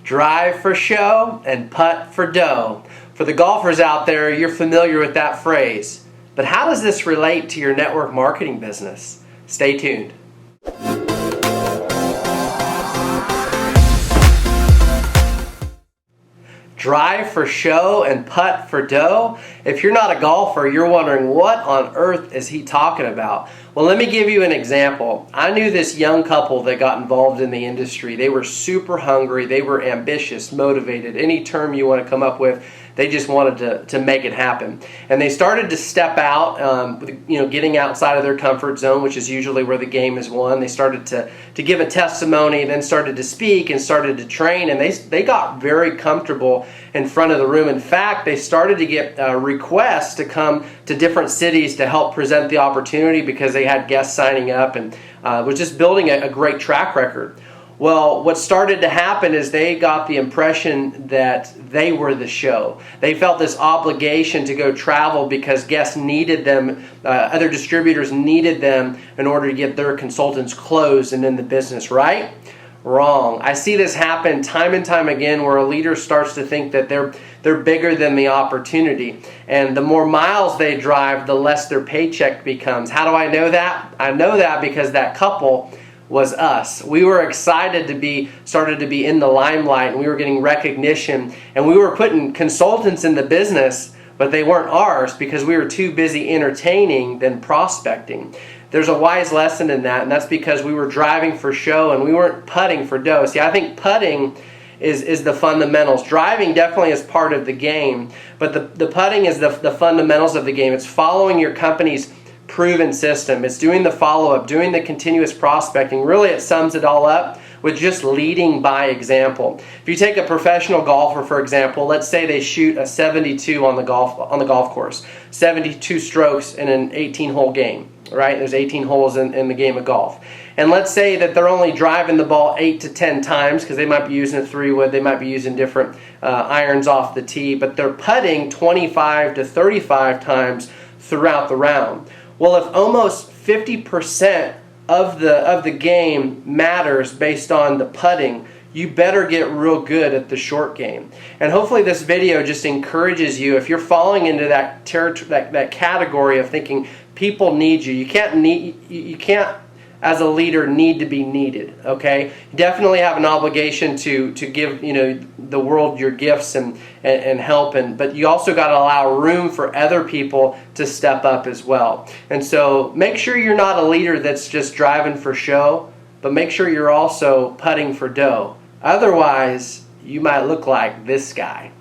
Drive for show and putt for dough. For the golfers out there, you're familiar with that phrase. But how does this relate to your network marketing business? Stay tuned. Drive for show and putt for dough? If you're not a golfer, you're wondering, what on earth is he talking about? Well, let me give you an example. I knew this young couple that got involved in the industry. They were super hungry. They were ambitious, motivated, any term you want to come up with. They just wanted to make it happen. And they started to step out, getting outside of their comfort zone, which is usually where the game is won. They started to give a testimony, then started to speak and started to train, and they got very comfortable in front of the room. In fact, they started to get requests to come to different cities to help present the opportunity because they had guests signing up and was just building a great track record. Well, what started to happen is they got the impression that they were the show. They felt this obligation to go travel because guests needed them, other distributors needed them in order to get their consultants closed and in the business, right? Wrong. I see this happen time and time again where a leader starts to think that they're bigger than the opportunity. And the more miles they drive, the less their paycheck becomes. How do I know that? I know that because that couple was us. We were excited started to be in the limelight, and we were getting recognition, and we were putting consultants in the business, but they weren't ours because we were too busy entertaining than prospecting. There's a wise lesson in that, and that's because we were driving for show and we weren't putting for dough. See, I think putting is the fundamentals. Driving definitely is part of the game, but the putting is the fundamentals of the game. It's following your company's proven system. It's doing the follow-up, doing the continuous prospecting. Really, it sums it all up with just leading by example. If you take a professional golfer, for example, let's say they shoot a 72 on the golf course, 72 strokes in an 18-hole game, right? There's 18 holes in the game of golf. And let's say that they're only driving the ball 8 to 10 times because they might be using a 3-wood, they might be using different irons off the tee, but they're putting 25 to 35 times throughout the round. Well, if almost 50% of the game matters based on the putting, you better get real good at the short game. And hopefully this video just encourages you, if you're falling into that category of thinking people need you. You can't as a leader need to be needed, okay? You definitely have an obligation to give the world your gifts and help, but you also got to allow room for other people to step up as well. And so make sure you're not a leader that's just driving for show, but make sure you're also putting for dough. Otherwise, you might look like this guy.